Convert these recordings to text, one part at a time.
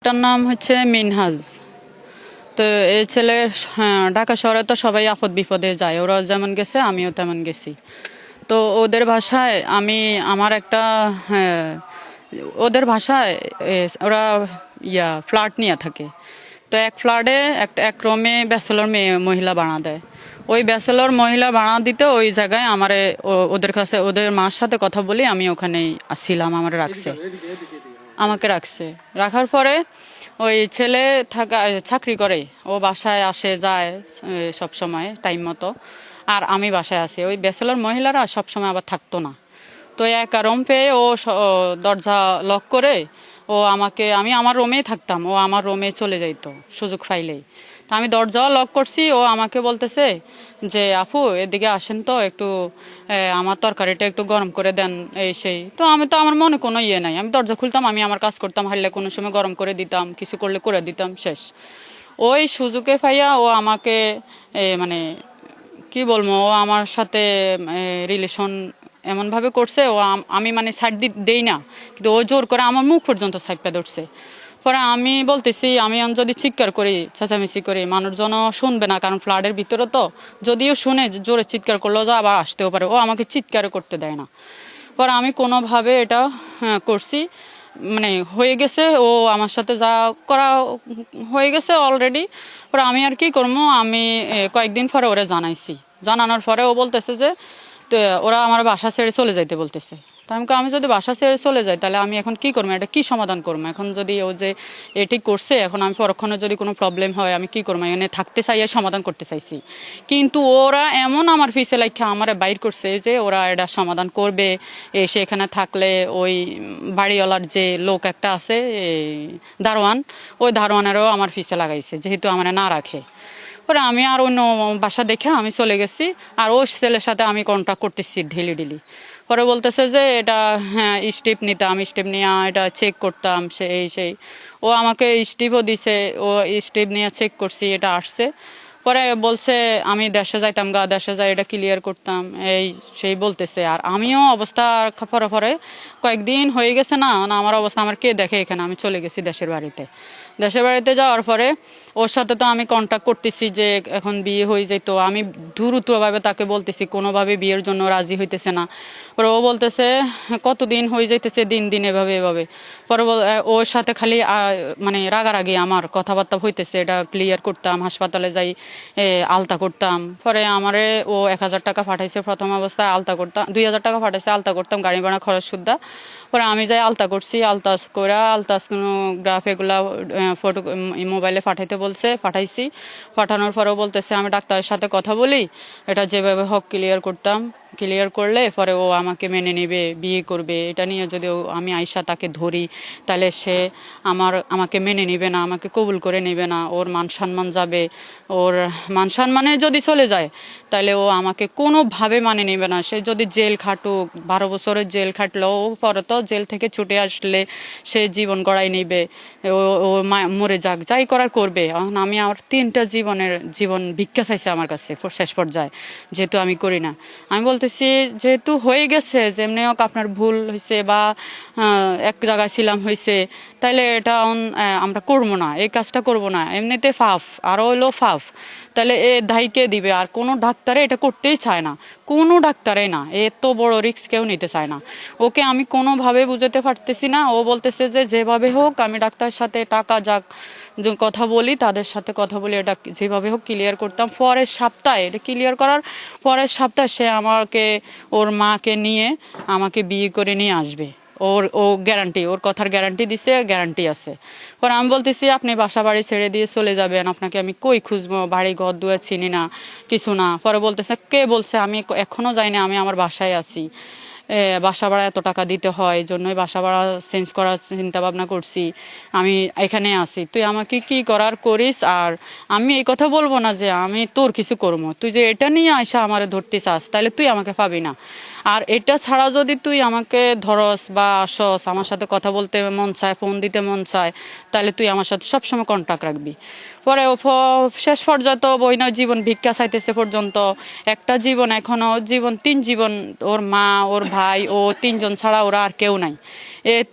তার নাম হচ্ছে মিনহাজ। তো এই ছেলে ঢাকা শহরে তো সবাই আপদ বিপদে যায়, ওরা যেমন গেছে আমিও তেমন গেছি। তো ওদের ভাষায় আমার একটা হ্যাঁ, ওদের ভাষায় ওরা ফ্ল্যাট নিয়ে থাকে। তো এক ফ্ল্যাটে এক রুমে ব্যাচেলর মেয়ে মহিলা ভাড়া দেয়। ওই ব্যাচেলর মহিলা ভাড়া দিতে ওই জায়গায় ওদের কাছে ওদের মার সাথে কথা বলি, আমি ওখানেই আসছিলাম, আমাকে রাখছে। রাখার পরে ওই ছেলে চাকরি করে, ও বাসায় আসে যায় সব সময় টাইম মতো, আর আমি বাসায় আছি। ওই ব্যাচেলর মহিলারা সব সময় আবার থাকতো না। তো এক রুম পেয়ে ও দরজা লক করে আমি আমার রুমেই থাকতাম, ও আমার রুমে চলে যাইতো সুযোগ পাইলেই। তা আমি দরজাও লক করছি, ও আমাকে বলতেছে যে আপু এদিকে আসেন তো একটু, আমার তরকারিটা একটু গরম করে দেন, এই সেই। তো আমার মনে কোনো ইয়ে নাই, আমি দরজা খুলতাম, আমি আমার কাজ করতাম, হারলে কোনো সময় গরম করে দিতাম, কিছু করলে করে দিতাম, শেষ। ওই সুযোগে পাইয়া ও আমাকে মানে কি বলবো, ও আমার সাথে রিলেশন এমনভাবে করছে, আমি মানে সাইড দেই না, কিন্তু ও জোর করে আমার মুখ পর্যন্ত সাইডটা ধরছে। পরে আমি বলতেছি, আমি যদি চিৎকার করি চেঁচামেচি করি মানুষজন শুনবে না, কারণ ফ্লাডের ভিতরে তো যদিও শুনে জোরে চিৎকার করলেও যা আবার আসতেও পারে, ও আমাকে চিৎকার করতে দেয় না। পরে আমি কোনোভাবে এটা করছি, মানে হয়ে গেছে, ও আমার সাথে যা করা হয়ে গেছে অলরেডি। পরে আমি আর কি করবো, আমি কয়েকদিন পরে ওরা জানাইছি। জানানোর পরে ও বলতেছে যে তো ওরা আমার বাসা ছেড়ে চলে যাইতে বলতেছে। তা আমি যদি বাসা ছেড়ে চলে যাই তাহলে আমি এখন কি করবো, এটা কি সমাধান করবো? এখন যদি ও যে এটি করছে, এখন আমি পরক্ষণে যদি কোনো প্রবলেম হয় আমি কি করবো? এখানে থাকতে চাই আর সমাধান করতে চাইছি, কিন্তু ওরা এমন আমার ফিসে লাইখা আমার বাইর করছে যে ওরা এটা সমাধান করবে। এসে এখানে থাকলে ওই বাড়িওয়ালার যে লোক একটা আছে দারোয়ান, ওই দারোয়ানেরও আমার ফিসে লাগাইছে, যেহেতু আমার না রাখে। পরে আমি আর অন্য বাসা দেখে আমি চলে গেছি, আর ওই ছেলের সাথে আমি কন্ট্যাক্ট করতেছি ডেলি ডেলি। পরে বলতেছে যে এটা হ্যাঁ স্টেপ নিতাম, স্টেপ নিয়ে এটা চেক করতাম, সেই। ও আমাকে স্টেপও দিছে, ও স্টেপ নিয়ে চেক করছি, এটা আসছে। পরে বলছে আমি দেশে যাইতাম দেশে যাই এটা ক্লিয়ার করতাম, এই সেই বলতেছে। আর আমিও অবস্থা পরে কয়েকদিন হয়ে গেছে না, আমার অবস্থা আমার কে দেখে এখানে, আমি চলে গেছি দেশের বাড়িতে যাওয়ার পরে ওর সাথে তো আমি কন্ট্যাক্ট করতেছি যে এখন বিয়ে হয়ে যেত, আমি দ্রুতভাবে তাকে বলতেছি, কোনোভাবে বিয়ের জন্য রাজি হইতেছে না। পরে ও বলতেছে কতদিন হয়ে যাইতেছে, দিন দিন এভাবে। পরে ওর সাথে খালি মানে রাগারাগি আমার কথাবার্তা হইতেছে, এটা ক্লিয়ার করতাম, হাসপাতালে যাই আলতা করতাম। পরে আমারে ও 1,000 টাকা পাঠাইছে প্রথম অবস্থায়, আলতা করতাম 2,000 টাকা পাঠাইছে, আলতা করতাম গাড়ি ভাড়া খরচ সুদ্ধা। পরে আমি যাই আলতা করছি, আলতাসোনোগ্রাফ এগুলা ফটো মোবাইলে পাঠাইতে বলছে, পাঠাইছি। পাঠানোর পরেও বলতেছে আমি ডাক্তারের সাথে কথা বলি, এটা যেভাবে হোক ক্লিয়ার করলে পরে ও আমাকে মেনে নেবে, বিয়ে করবে। এটা নিয়ে যদি আমি আয়শা তাকে ধরি তাহলে সে আমাকে মেনে নেবে না, আমাকে কবুল করে নেবে না, ওর মান সম্মান যাবে। ওর মান সম্মানে যদি চলে যায় তাহলে ও আমাকে কোনোভাবে মানে নেবে না। সে যদি জেল খাটুক, 12 বছরের জেল খাটলেও পরে তো জেল থেকে ছুটে আসলে সে জীবন গড়াই নেবে, ও মরে যাক, যাই করার করবে। এখন আমি আমার 3টা জীবন ভিক্ষা চাইছে আমার কাছে শেষ পর্যায়ে, যেহেতু আমি করি না। আমি বলতেছি যেহেতু হয়ে গেছে, যেমনি হোক আপনার ভুল হয়েছে বা এক জায়গায় ছিলাম হয়েছে, তাইলে এটা আমরা করবো না, এই কাজটা করবো না, এমনিতে ফাফ আরও হইলো ফাফ, তাহলে এ দায়ী কে দিবে? আর কোনো ডাক্তারে এটা করতেই চায় না, কোনো ডাক্তারে না, এত বড় রিস্ক কেউ নিতে চায় না। ওকে আমি কোনোভাবে বুঝাতে পারতেছি না, ও বলতেছে যে যেভাবে হোক আমি ডাক্তারের সাথে টাকা যাক যে কথা বলি, তাদের সাথে কথা বলি, এটা যেভাবে হোক ক্লিয়ার করতাম। পরের সপ্তাহে এটা ক্লিয়ার করার পরের সপ্তাহে সে আমাকে ওর মাকে নিয়ে আমাকে বিয়ে করে নিয়ে আসবে। ও গ্যারান্টি, ওর কথার গ্যারান্টি দিছে, গ্যারান্টি আছে। পরে আমি বলতেছি আপনি বাসা বাড়ি ছেড়ে দিয়ে চলে যাবেন, আপনাকে আমি কই খুঁজবো, বাড়ি ঘর দুয়ার চিনি না, কিছু না। পরে বলতেছে কে বলছে, আমি এখনো যাই না, আমি আমার বাসায় আছি, বাসা ভাড়া এত টাকা দিতে হয়, এই জন্যই বাসা ভাড়া চেঞ্জ করার চিন্তা ভাবনা করছি, আমি এখানে আছি, তুই আমাকে কি করার করিস। আর আমি এই কথা বলবো না যে আমি তোর কিছু করবো, তুই যে এটা নিয়ে আইসা আমারে ধরতে চাস তাহলে তুই আমাকে পাবি না। আর এটা ছাড়া যদি তুই আমাকে ধরস বা আসস, আমার সাথে কথা বলতে মন চায়, ফোন দিতে মন চায়, তাহলে তুই আমার সাথে সবসময় কন্ট্যাক্ট রাখবি। পরে শেষ পর্যন্ত বইনা জীবন ভিক্ষা চাইতেছে পর্যন্ত, একটা জীবন এখনো জীবন 3 জীবন, ওর মা, ওর ভাই, ও 3জন ছাড়া ওরা আর কেউ নাই।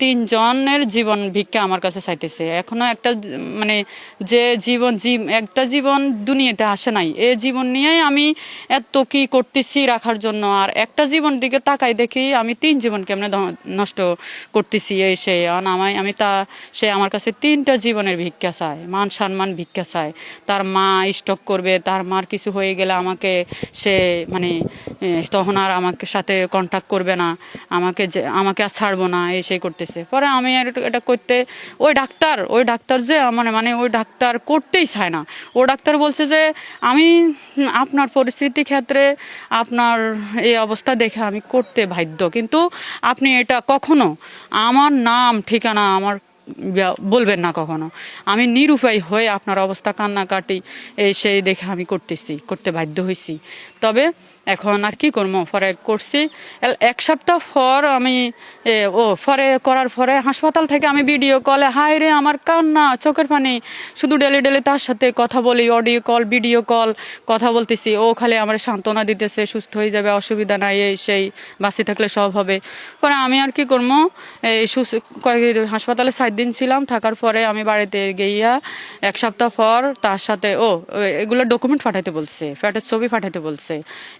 তিনজনের জীবন ভিক্ষা আমার কাছে চাইতেছে। এখনো একটা মানে যে একটা জীবন দুনিয়াতে আসে নাই, এই জীবন নিয়েই আমি এত কি করতেছি রাখার জন্য, আর একটা জীবন দিকে তাকাই দেখি আমি 3 জীবন কেমনে নষ্ট করতেছি। এই সে আমি সে আমার কাছে 3টা জীবনের ভিক্ষা চায়, মান সম্মান ভিক্ষা চায়। তার মা স্টক করবে, তার মার কিছু হয়ে গেলে আমাকে সে মানে তখন আর আমাকে সাথে কন্ট্যাক্ট করবে না, আমাকে আর ছাড়বো না, এই সেই করতেছে। পরে আমি আর এটা করতে ওই ডাক্তার যে মানে ওই ডাক্তার করতেই চায় না। ও ডাক্তার বলছে যে আমি আপনার পরিস্থিতি ক্ষেত্রে আপনার এই অবস্থা দেখে আমি করতে বাধ্য, কিন্তু আপনি এটা কখনো আমার নাম ঠিকানা আমার বলবেন না কখনো। আমি নিরুপায় হয়ে আপনার অবস্থা কান্নাকাটি এই সেই দেখে আমি করতে বাধ্য হয়েছি। তবে এখন আর কি করবো, পরে করছি। 1 সপ্তাহ পর আমি পরে করার পরে হাসপাতাল থেকে আমি ভিডিও কলে, হায় রে আমার কান্না চোখের পানি, শুধু ডেলি তার সাথে কথা বলি, অডিও কল ভিডিও কল কথা বলতেছি। ও খালি আমার সান্ত্বনা দিতেছে, সুস্থ হয়ে যাবে, অসুবিধা নাই, এই সেই বাঁচি থাকলে সব হবে। পরে আমি আর কি করবো, এই হাসপাতালে 7 দিন ছিলাম, থাকার পরে আমি বাড়িতে গিয়া 1 সপ্তাহ পর তার সাথে এগুলো ডকুমেন্ট পাঠাইতে বলছে, ফ্যাটের ছবি পাঠাইতে বলছে,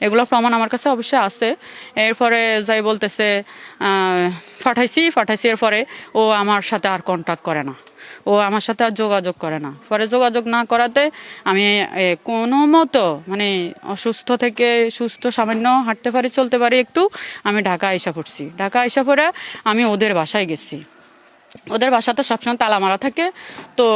এগুলো প্রমাণ আমার কাছে অবশ্যই আছে। এরপরে যাই বলতেছে পাঠাইছি, এরপরে ও আমার সাথে আর কন্ট্যাক্ট করে না, ও আমার সাথে আর যোগাযোগ করে না। পরে যোগাযোগ না করাতে আমি কোনো মতো মানে অসুস্থ থেকে সুস্থ, সামান্য হাঁটতে পারি চলতে পারি একটু, আমি ঢাকা আইসা পড়ছি। ঢাকা আইসা পড়ে আমি ওদের বাসায় গেছি। ওদের বাসা তো সবসময় তালা মারা থাকে, তো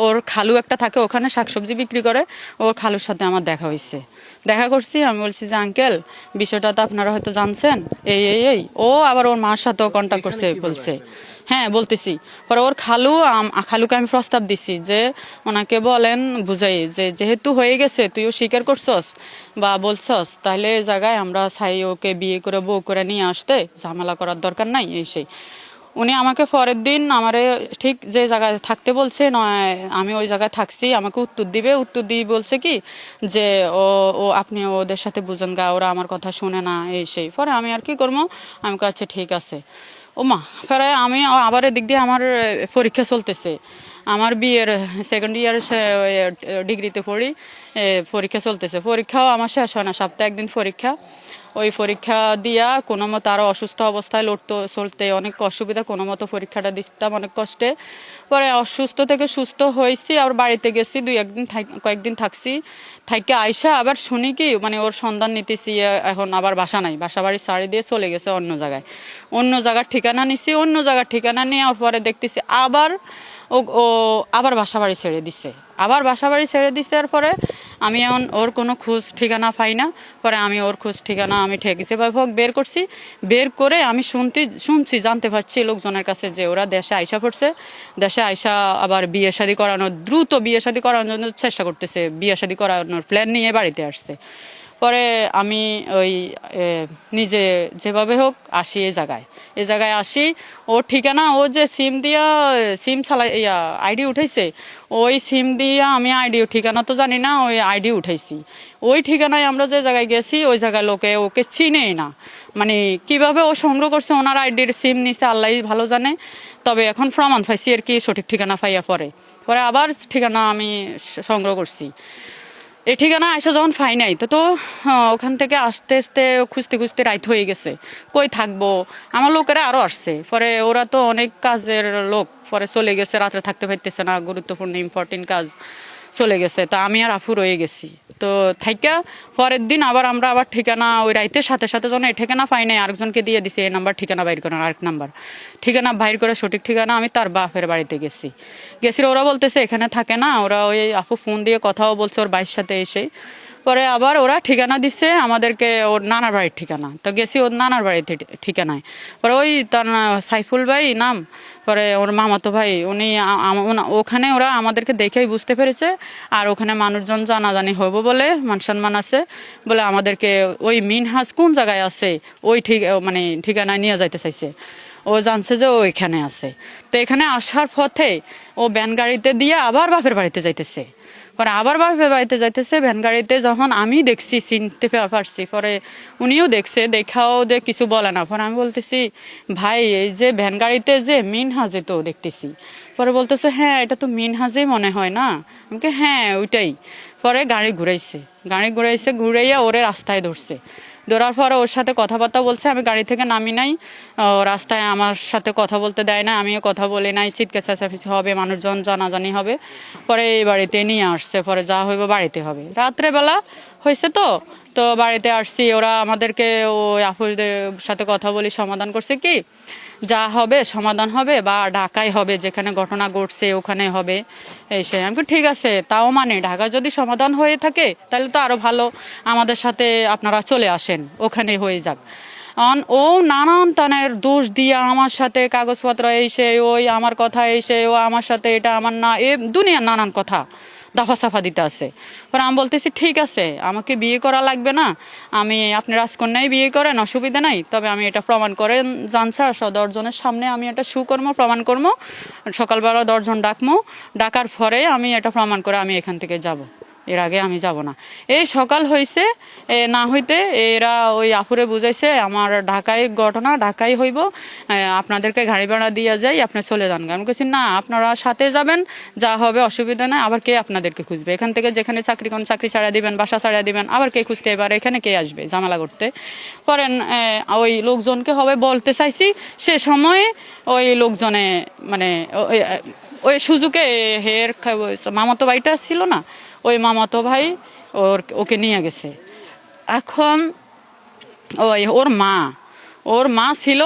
ওর খালু একটা থাকে ওখানে শাকসবজি বিক্রি করে, ওর খালুর সাথে আমার দেখা করছি। আমি বলছি যে আঙ্কেল, বিষয়টা তো আপনারা হয়তো জানছেন, এই ও আবার ওর মার সাথেও কন্ট্যাক্ট করছে বলছে। হ্যাঁ বলতেছি। পরে ওর খালুকে আমি প্রস্তাব দিছি যে ওনাকে বলেন বুঝাই যে যেহেতু হয়ে গেছে, তুইও স্বীকার করছস বা বলছস, তাহলে এই জায়গায় আমরা চাই ওকে বিয়ে করে বউ করে নিয়ে আসতে, ঝামেলা করার দরকার নাই, এই সেই। উনি আমাকে পরের দিন আমারে ঠিক যে জায়গায় থাকতে বলছে নয়, আমি ওই জায়গায় থাকছি, আমাকে উত্তর দিয়ে বলছে কি যে ও আপনি ওদের সাথে বুঝেন গা, ওরা আমার কথা শুনে না, এই সেই। পরে আমি আর কি করবো, আমি কাছে ঠিক আছে। মা পরে আমি আবার এদিক দিয়ে আমার পরীক্ষা চলতেছে, আমার বিয়ের 2nd ইয়ার ডিগ্রিতে পড়ি, পরীক্ষা চলতেছে। পরীক্ষাও আমার শেষ হয় না, সপ্তাহে 1 দিন পরীক্ষা। ওই পরীক্ষা দিয়া কোনো মতো আরও অসুস্থ অবস্থায় চলতে অনেক অসুবিধা, কোনো মতো পরীক্ষাটা দিতাম অনেক কষ্টে। পরে অসুস্থ থেকে সুস্থ হয়েছি, আবার বাড়িতে গেছি, কয়েকদিন থাকছি। থাইকে আইসা আবার শুনি কি মানে ওর সন্ধান নিতেছি, এখন আবার বাসা নাই, বাসা বাড়ি ছাড়ি দিয়ে চলে গেছে অন্য জায়গার ঠিকানা নিছি। অন্য জায়গার ঠিকানা নিয়ে পরে দেখতেছি আবার ও আবার বাসা বাড়ি ছেড়ে দিছে। আর পরে আমি এখন ওর কোনো খোঁজ ঠিকানা পাই না। পরে আমি ওর খোঁজ ঠিকানা আমি ঠেকেছি হোক বের করছি। বের করে আমি শুনছি জানতে পারছি লোকজনের কাছে যে ওরা দেশে আইসা পড়ছে। দেশে আইসা আবার দ্রুত বিয়ে শাদী করানোর জন্য চেষ্টা করতেছে, বিয়ে শাদী করানোর প্ল্যান নিয়ে বাড়িতে আসছে। পরে আমি ওই নিজে যেভাবে হোক আসি এই জায়গায় আসি। ওর ঠিকানা, ও যে সিম আইডি উঠাইছে, ওই সিম দিয়া আমি ঠিকানা তো জানি না, ওই আইডি উঠাইছি। ওই ঠিকানায় আমরা যে জায়গায় গেছি, ওই জায়গায় লোকে ওকে চিনেই না। মানে কিভাবে ও সংগ্রহ করছে, ওনার আইডির সিম নিছে আল্লাহ ভালো জানে। তবে এখন প্রমাণ পাইছি আর কি, সঠিক ঠিকানা পাইয়া পরে আবার ঠিকানা আমি সংগ্রহ করছি। এই ঠিকানা আইসা যখন পাই নাই, তো ওখান থেকে আস্তে আস্তে খুঁজতে রাইত হয়ে গেছে। কই থাকবো, আমার লোকেরা আরো আসছে। পরে ওরা তো অনেক কাজের লোক, পরে চলে গেছে, রাত্রে থাকতে পারতেছে না, গুরুত্বপূর্ণ ইম্পর্টেন্ট কাজ চলে গেছে। তো আমি আর আফু রয়ে গেছি। তো থাইকা পরের দিন আমরা আবার ঠিকানা ওই রাইতের সাথে যখন এই ঠিকানা পাই নাই, আরেকজনকে দিয়ে দিছি এই নাম্বার ঠিকানা বাইর করার, আরেক নাম্বার ঠিকানা বাইর করে সঠিক ঠিকানা আমি তার বাপের বাড়িতে গেছি। ওরা বলতেছে এখানে থাকে না, ওরা ওই আপু ফোন দিয়ে কথাও বলছে ওর ভাইয়ের সাথে এসে। পরে আবার ওরা ঠিকানা দিচ্ছে আমাদেরকে, ওর নানার বাড়ির ঠিকানা। তো গেছি ওর নানার বাড়িতে ঠিকানায়। পরে ওই তার সাইফুল ভাই নাম, পরে ওর মামাতো ভাই, উনি ওখানে ওরা আমাদেরকে দেখেই বুঝতে পেরেছে। আর ওখানে মানুষজন জানাজানি হইব বলে মান সম্মান আছে বলে আমাদেরকে ওই মিনহাজ কোন জায়গায় আছে ওই মানে ঠিকানায় নিয়ে যাইতে চাইছে। ও জানছে যে ও এখানে আছে। তো এখানে আসার পথে ও ভ্যান গাড়িতে দিয়ে আবার বাপের বাড়িতে যাইতেছে। পরে আবার বাপের বাড়িতে যাইতেছে ভ্যান গাড়িতে, যখন আমি দেখছি চিনতে পারছি, পরে উনিও দেখছে, দেখাও যে কিছু বলে না। পরে আমি বলতেছি ভাই এই যে ভ্যান গাড়িতে যে মিনহাজে তো দেখতেছি। পরে বলতেছে হ্যাঁ এটা তো মিনহাজেই মনে হয় না। আমাকে হ্যাঁ ওইটাই। পরে গাড়ি ঘুরাইছে, ঘুরাইয়া ওরে রাস্তায় ধরছে। ধরার পরে ওর সাথে কথাবার্তা বলছে, আমি গাড়ি থেকে নামি নাই, রাস্তায় আমার সাথে কথা বলতে দেয় না, আমিও কথা বলি নাই, চিৎকার চেঁচামেচি হবে, মানুষজন জানাজানি হবে। পরে এই বাড়িতে নিয়ে আসছে, পরে যা হইব বাড়িতে হবে। রাত্রেবেলা হয়েছে তো তো বাড়িতে আসছি, ওরা আমাদেরকে ওই আপুদের সাথে কথা বলি সমাধান করছে কি যা হবে সমাধান হবে বা ঢাকায় হবে, যেখানে ঘটনা ঘটছে ওখানে হবে। এই সে আমি ঠিক আছে, তাও মানে ঢাকা যদি সমাধান হয়ে থাকে তাহলে তো আরো ভালো, আমাদের সাথে আপনারা চলে আসেন, ওখানে হয়ে যাক। ও নানান তানের দোষ দিয়ে আমার সাথে কাগজপত্র এসে ওই আমার কথা এসে ও আমার সাথে এটা আমার না, এ দুনিয়ার নানান কথা দাফা সাফা দিতে আছে। পরে আমি বলতেছি ঠিক আছে আমাকে বিয়ে করা লাগবে না, আমি আপনি রাজকন্যাই বিয়ে করেন, অসুবিধা নাই, তবে আমি এটা প্রমাণ করে জানছি 10 জনের সামনে আমি এটা সুকর্ম প্রমাণ করবো, সকালবেলা 10 জন ডাকার পরে আমি এটা প্রমাণ করে আমি এখান থেকে যাব, এর আগে আমি যাব না। এই সকাল হয়েছে, না হইতে এরা ওই আপুরে বুঝাইছে আমার ঢাকায় ঘটনা, ঢাকায় হইব, আপনাদেরকে গাড়ি ভাড়া দিয়ে যাই, আপনি চলে যান। আমি বলছি না আপনারা সাথে যাবেন, যা হবে অসুবিধা নাই, আবার কে আপনাদেরকে খুঁজবে, এখান থেকে যেখানে চাকরি কোন চাকরি ছাড়া দিবেন, বাসা ছাড়া দিবেন, আবার কে খুঁজতে, এবার এখানে কে আসবে ঝামেলা করতে। পরেন ওই লোকজনকে হবে বলতে চাইছি, সে সময়ে ওই লোকজনে মানে ওই সুযোগে হের মামাতো ভাইটা ছিল না, ওই মামাতো ভাই ওকে নিয়ে গেছে। এখন ওই ওর মা ছিল,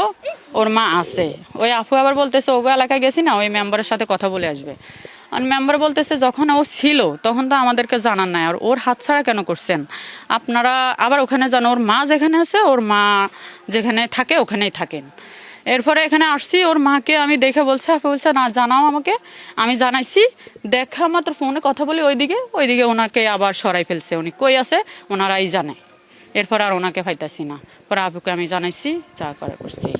ওর মা আছে। ওই আপু আবার বলতেছে ওগো এলাকায় গেছি না, ওই মেম্বারের সাথে কথা বলে আসবে। আর মেম্বার বলতেছে যখন ও ছিল তখন তো আমাদেরকে জানান নাই, আর ওর হাতছাড়া কেন করছেন আপনারা, আবার ওখানে যান, ওর মা যেখানে আছে, ওর মা যেখানে থাকে ওখানেই থাকেন। এরপরে এখানে আসছি, ওর মাকে আমি দেখে বলছে, আপু বলছে না জানাও আমাকে, আমি জানাইছি, দেখা মাত্র ফোনে কথা বলি ওইদিকে ওনাকে আবার সরাই ফেলছে, উনি কই আছে ওনারাই জানে। এরপর আর ওনাকে পাইতাছি না, পরে আপুকে আমি জানাইছি, যা করে করছি।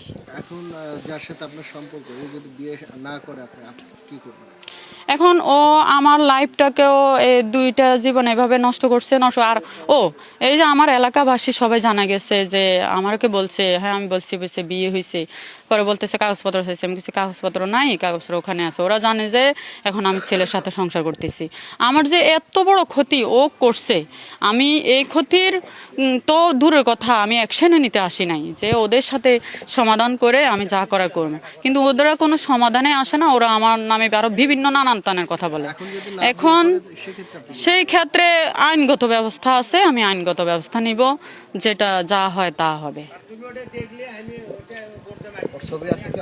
এখন যার সাথে আপনার সম্পর্ক, ও যদি বিয়ে না করে আপনি কি করবেন? এখন ও আমার লাইফটাকেও এই 2টা জীবন এভাবে নষ্ট করছে আর ও এই যে আমার এলাকাবাসী সবাই জানা গেছে যে আমাকে বলছে, হ্যাঁ আমি বলছি বিয়ে হয়েছে, পরে বলতেছে কাগজপত্র চাইছে, আমি কিছু কাগজপত্র নাই, কাগজপত্র ওখানে আছে। ওরা জানে যে এখন আমি ছেলের সাথে সংসার করতেছি। আমার যে এত বড় ক্ষতি ও করছে, আমি এই ক্ষতির তো দূরের কথা, আমি অ্যাকশনে নিতে আসি নাই যে ওদের সাথে সমাধান করে আমি যা করার করবো, কিন্তু ওদের কোনো সমাধানে আসে না, ওরা আমার নামে আরো বিভিন্ন নানান তানের কথা বলে। এখন সেই ক্ষেত্রে আইনগত ব্যবস্থা আছে, আমি আইনগত ব্যবস্থা নিব, যেটা যা হয় তা হবে। ছবি আছে কি?